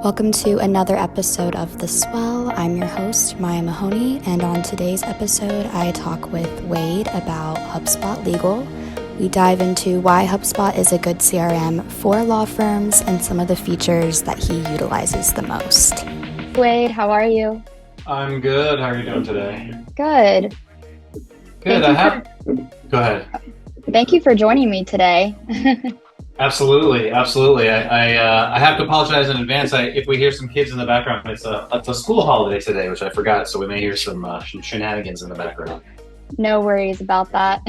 Welcome to another episode of The Swell. I'm your host, Maya Mahoney, and on today's episode, I talk with Wade about HubSpot Legal. We dive into why HubSpot is a good CRM for law firms and some of the features that he utilizes the most. Wade, how are you? I'm good. How are you doing today? Good. Good. Go ahead. Thank you for joining me today. Absolutely. I have to apologize in advance. If we hear some kids in the background, it's a school holiday today, which I forgot, so we may hear some shenanigans in the background. No worries about that.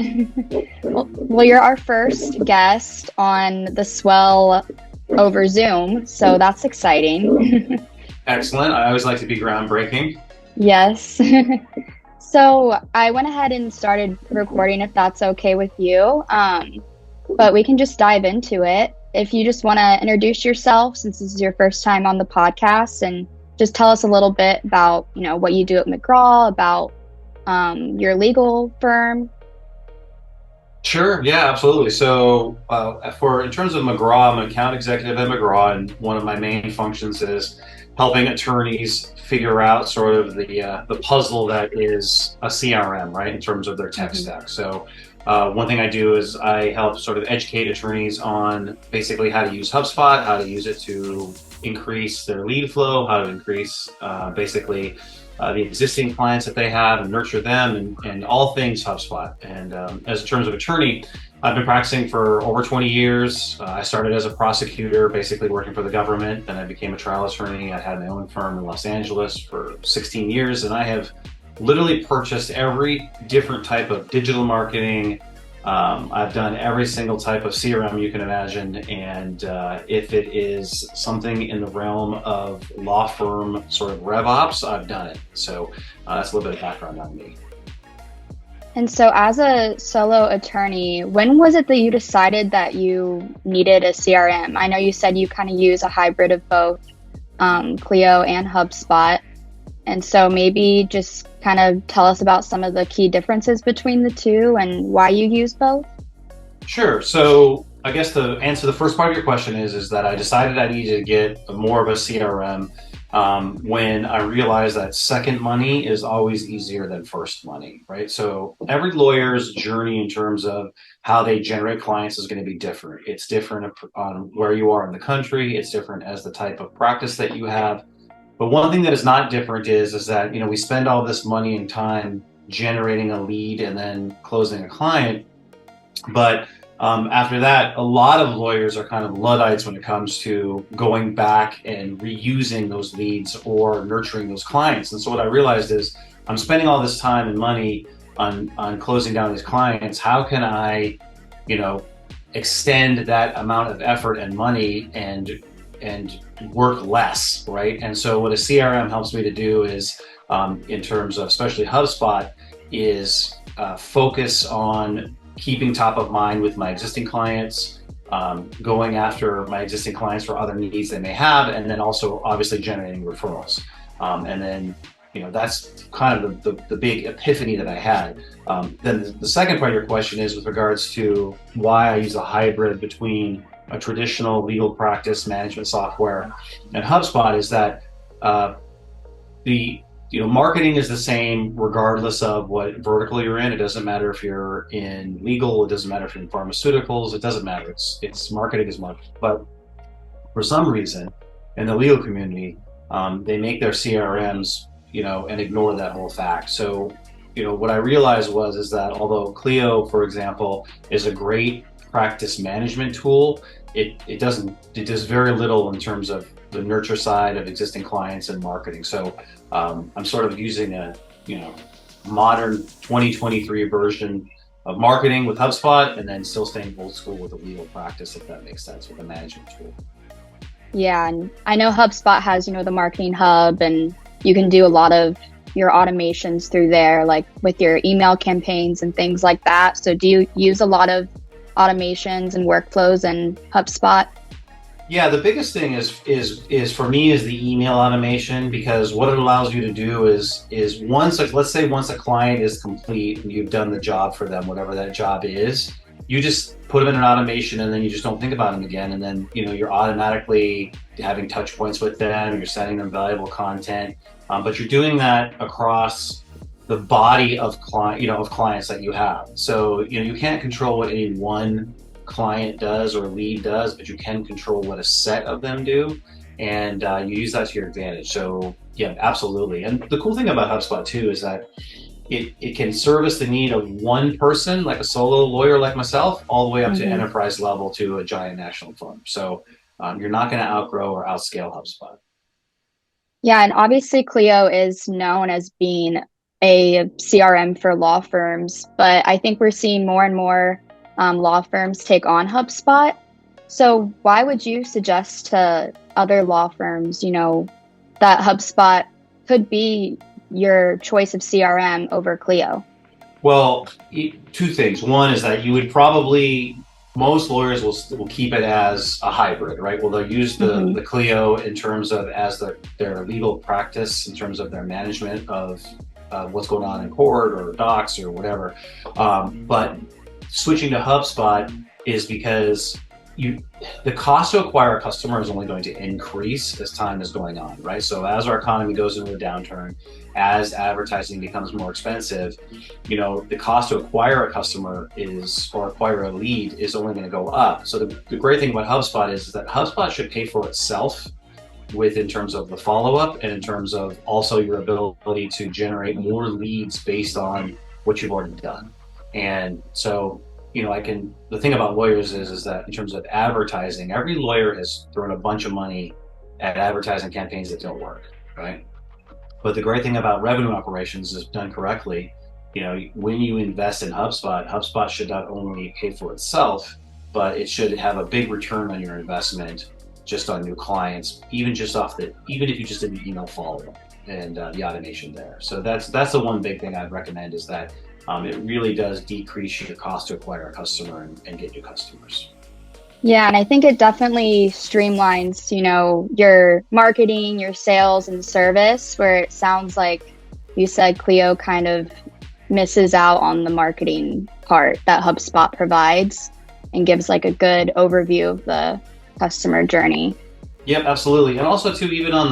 Well, you're our first guest on the Swell over Zoom, so that's exciting. Excellent. I always like to be groundbreaking. Yes. So I went ahead and started recording, if that's okay with you. But we can just dive into it. If you just want to introduce yourself, since this is your first time on the podcast, and just tell us a little bit about, what you do at McGraw, about your legal firm. Sure. Yeah, absolutely. So in terms of McGraw, I'm an account executive at McGraw, and one of my main functions is helping attorneys figure out sort of the puzzle that is a CRM, right, in terms of their tech stack. So one thing I do is I help sort of educate attorneys on basically how to use HubSpot, how to use it to increase their lead flow, how to increase the existing clients that they have and nurture them, and all things HubSpot. And as in terms of attorney, I've been practicing for over 20 years. I started as a prosecutor, basically working for the government. Then I became a trial attorney. I had my own firm in Los Angeles for 16 years, and I have literally purchased every different type of digital marketing. I've done every single type of CRM you can imagine, and if it is something in the realm of law firm sort of rev ops, I've done it. So that's a little bit of background on me. And so as a solo attorney, when was it that you decided that you needed a CRM? I know you said you kind of use a hybrid of both Clio and HubSpot. And so maybe just kind of tell us about some of the key differences between the two and why you use both. Sure. So I guess the answer to the first part of your question is that I decided I needed to get more of a CRM when I realized that second money is always easier than first money, right? So every lawyer's journey in terms of how they generate clients is going to be different. It's different on where you are in the country. It's different as the type of practice that you have. But one thing that is not different is that, we spend all this money and time generating a lead and then closing a client. But after that, a lot of lawyers are kind of Luddites when it comes to going back and reusing those leads or nurturing those clients. And so what I realized is I'm spending all this time and money on closing down these clients. How can I, extend that amount of effort and money and work less, right? And so what a CRM helps me to do is, in terms of especially HubSpot, is focus on keeping top of mind with my existing clients, going after my existing clients for other needs they may have, and then also obviously generating referrals. And then, that's kind of the big epiphany that I had. Then the second part of your question is with regards to why I use a hybrid between a traditional legal practice management software and HubSpot is that marketing is the same regardless of what vertical you're in. It doesn't matter if you're in legal, it doesn't matter if you're in pharmaceuticals, it doesn't matter. It's marketing is marketing. But for some reason in the legal community, they make their CRMs, and ignore that whole fact. So, what I realized is that although Clio, for example, is a great practice management tool, it does very little in terms of the nurture side of existing clients and marketing. So I'm sort of using a modern 2023 version of marketing with HubSpot, and then still staying old school with the legal practice, if that makes sense, with the management tool. Yeah, and I know HubSpot has the marketing hub, and you can do a lot of your automations through there, like with your email campaigns and things like that. So do you use a lot of automations and workflows in HubSpot? Yeah, the biggest thing is for me is the email automation, because what it allows you to do is let's say once a client is complete and you've done the job for them, whatever that job is, you just put them in an automation and then you just don't think about them again. And then, you're automatically having touch points with them. You're sending them valuable content. But you're doing that across the body of clients that you have. So, you can't control what any one client does or lead does, but you can control what a set of them do. And you use that to your advantage. So yeah, absolutely. And the cool thing about HubSpot too is that it can service the need of one person, like a solo lawyer like myself, all the way up to Mm-hmm. enterprise level to a giant national firm. So you're not going to outgrow or outscale HubSpot. Yeah, and obviously Clio is known as being a CRM for law firms, but I think we're seeing more and more law firms take on HubSpot. So why would you suggest to other law firms, that HubSpot could be your choice of CRM over Clio? Well, two things. One is that you would probably, most lawyers will keep it as a hybrid, right? Well, they'll use Mm-hmm. the Clio in terms of as their legal practice, in terms of their management of what's going on in court or docs or whatever. But switching to HubSpot is because the cost to acquire a customer is only going to increase as time is going on, right? So as our economy goes into a downturn, as advertising becomes more expensive, the cost to acquire a customer or acquire a lead is only going to go up. So the great thing about HubSpot is that HubSpot should pay for itself in terms of the follow-up and in terms of also your ability to generate more leads based on what you've already done. And so, the thing about lawyers is that in terms of advertising, every lawyer has thrown a bunch of money at advertising campaigns that don't work, right? But the great thing about revenue operations is done correctly. When you invest in HubSpot, HubSpot should not only pay for itself, but it should have a big return on your investment just on new clients, even if you just did an email follow-up and the automation there. So that's the one big thing I'd recommend is that it really does decrease your cost to acquire a customer and get new customers. Yeah, and I think it definitely streamlines, your marketing, your sales and service, where it sounds like you said Clio kind of misses out on the marketing part that HubSpot provides and gives like a good overview of the customer journey. Yep, absolutely. And also too, even on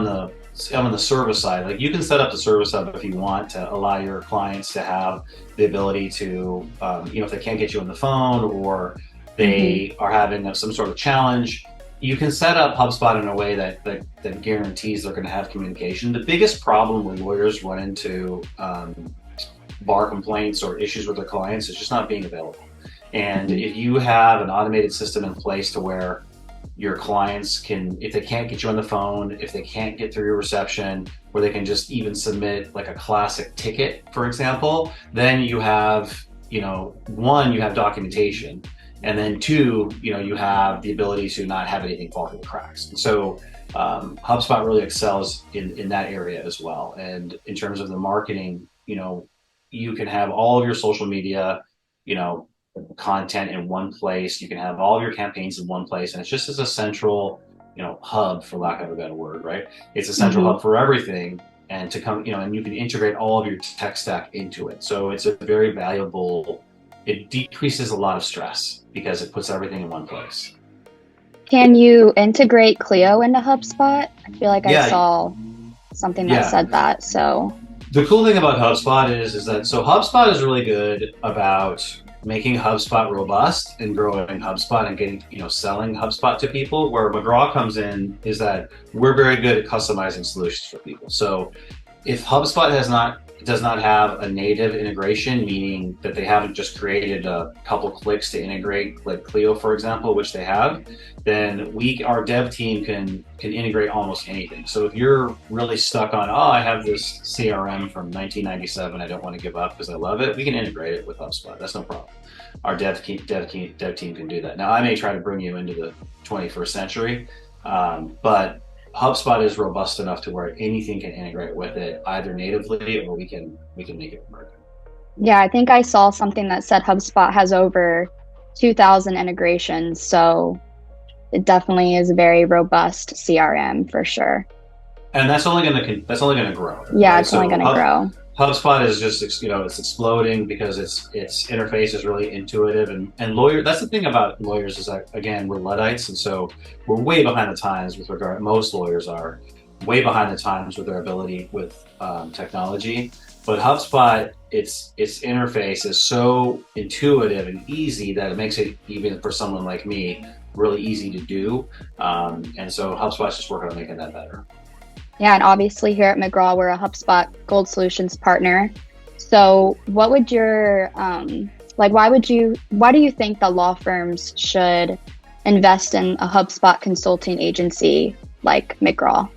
the service side, like you can set up the service up if you want to allow your clients to have the ability to, if they can't get you on the phone or Mm-hmm. they are having some sort of challenge, you can set up HubSpot in a way that guarantees they're going to have communication. The biggest problem when lawyers run into bar complaints or issues with their clients is just not being available. And Mm-hmm. if you have an automated system in place to where your clients can, if they can't get you on the phone, if they can't get through your reception, where they can just even submit like a classic ticket, for example, then you have, one, you have documentation. And then two, you have the ability to not have anything fall through the cracks. And so HubSpot really excels in that area as well. And in terms of the marketing, you can have all of your social media, you know, content in one place. You can have all of your campaigns in one place, and it's just as a central, hub, for lack of a better word, right? It's a central Mm-hmm. hub for everything, and to come, and you can integrate all of your tech stack into it. So it's a very valuable. It decreases a lot of stress because it puts everything in one place. Can you integrate Clio into HubSpot? I feel like I Yeah, saw something that yeah. said that. So, The cool thing about HubSpot is that HubSpot is really good about making HubSpot robust and growing HubSpot and getting selling HubSpot to people. Where McGraw comes in is that we're very good at customizing solutions for people. So if HubSpot does not have a native integration, meaning that they haven't just created a couple clicks to integrate, like Clio, for example, which they have, then our dev team can integrate almost anything. So if you're really stuck on, I have this CRM from 1997, I don't want to give up because I love it, we can integrate it with HubSpot. That's no problem. Our dev team can do that. Now, I may try to bring you into the 21st century, but HubSpot is robust enough to where anything can integrate with it, either natively or we can make it work. yeah, I think I saw something that said HubSpot has over 2,000 integrations. So, it definitely is a very robust CRM for sure. And that's only going to grow, Yeah, right? it's only So going to grow. HubSpot is just, it's exploding because its interface is really intuitive, and lawyer. That's the thing about lawyers is that, again, we're Luddites, and so we're way behind the times with regard. Most lawyers are way behind the times with their ability with technology. But HubSpot, its interface is so intuitive and easy that it makes it, even for someone like me, really easy to do. And so HubSpot's just working on making that better. Yeah, and obviously here at McGraw, we're a HubSpot Gold Solutions partner. So what would your, why do you think the law firms should invest in a HubSpot consulting agency like McGraw?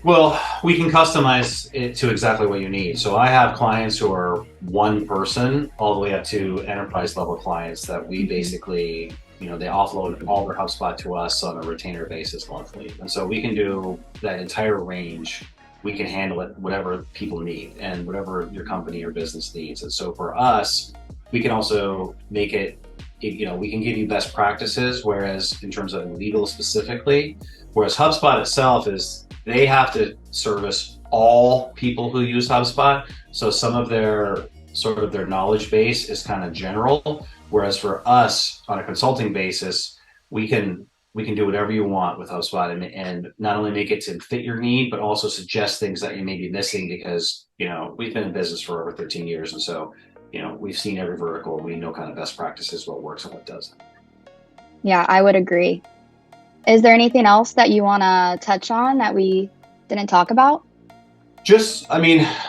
Well, we can customize it to exactly what you need. So I have clients who are one person all the way up to enterprise level clients that we basically, they offload all their HubSpot to us on a retainer basis monthly. And so we can do that entire range. We can handle it, whatever people need and whatever your company or business needs. And so for us, we can also make it, we can give you best practices, whereas in terms of legal specifically, whereas HubSpot itself they have to service all people who use HubSpot. So some of their knowledge base is kind of general. Whereas for us on a consulting basis, we can do whatever you want with HubSpot and not only make it to fit your need, but also suggest things that you may be missing because, we've been in business for over 13 years. And so, we've seen every vertical. We know kind of best practices, what works and what doesn't. Yeah, I would agree. Is there anything else that you want to touch on that we didn't talk about?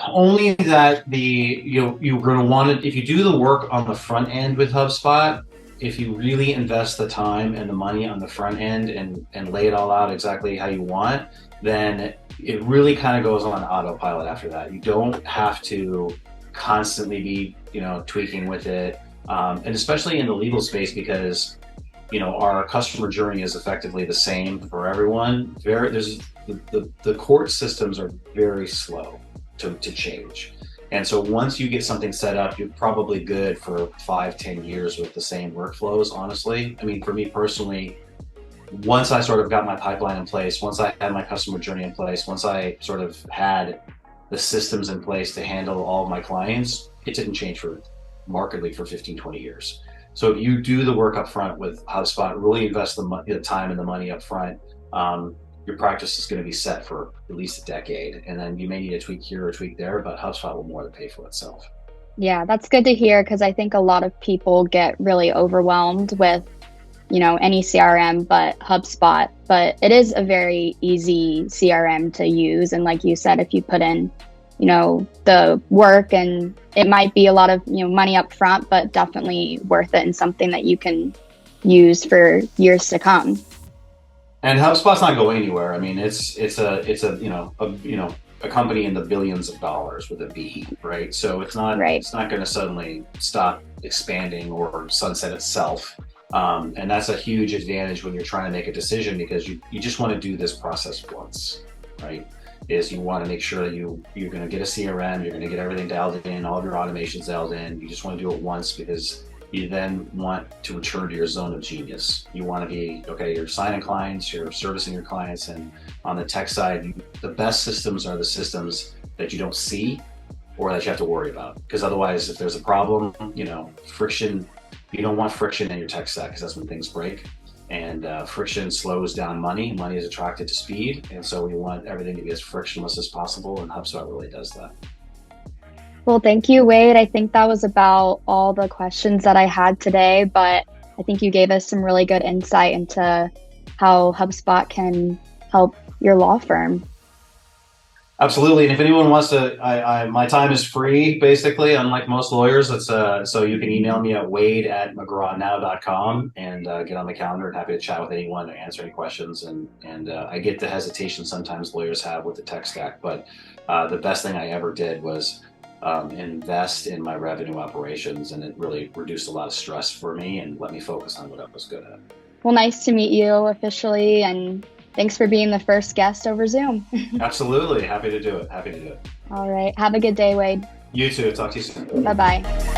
Only that you're going to want to, if you do the work on the front end with HubSpot, if you really invest the time and the money on the front end and lay it all out exactly how you want, then it really kind of goes on autopilot after that. You don't have to constantly be, tweaking with it. And especially in the legal space, because our customer journey is effectively the same for everyone. The court systems are very slow to change. And so once you get something set up, you're probably good for 5-10 years with the same workflows, honestly. For me personally, once I sort of got my pipeline in place, once I had my customer journey in place, once I sort of had the systems in place to handle all of my clients, it didn't change markedly for 15-20 years. So if you do the work up front with HubSpot, really invest the time and the money up front, your practice is going to be set for at least a decade. And then you may need a tweak here or a tweak there, but HubSpot will more than pay for itself. Yeah, that's good to hear because I think a lot of people get really overwhelmed with, any CRM but HubSpot. But it is a very easy CRM to use. And like you said, if you put in the work, and it might be a lot of, money up front, but definitely worth it and something that you can use for years to come. And HubSpot's not going anywhere. It's a company in the billions of dollars with a B, right? So it's not going to suddenly stop expanding or sunset itself. And that's a huge advantage when you're trying to make a decision, because you just want to do this process once, right? Is you want to make sure that you're going to get a CRM, you're going to get everything dialed in, all of your automations dialed in. You just want to do it once because you then want to return to your zone of genius. You want to be, okay, you're signing clients, you're servicing your clients, and on the tech side, the best systems are the systems that you don't see or that you have to worry about. Because otherwise, if there's a problem, friction, you don't want friction in your tech stack because that's when things break. And friction slows down money. Money is attracted to speed. And so we want everything to be as frictionless as possible. And HubSpot really does that. Well, thank you, Wade. I think that was about all the questions that I had today, but I think you gave us some really good insight into how HubSpot can help your law firm. Absolutely. And if anyone wants to, my time is free, basically, unlike most lawyers. So you can email me at wade@mcgrawnow.com and get on the calendar. I'm happy to chat with anyone and answer any questions. And I get the hesitation sometimes lawyers have with the tech stack, but the best thing I ever did was invest in my revenue operations, and it really reduced a lot of stress for me and let me focus on what I was good at. Well, nice to meet you officially, and thanks for being the first guest over Zoom. Absolutely. Happy to do it. All right. Have a good day, Wade. You too. Talk to you soon. Bye-bye.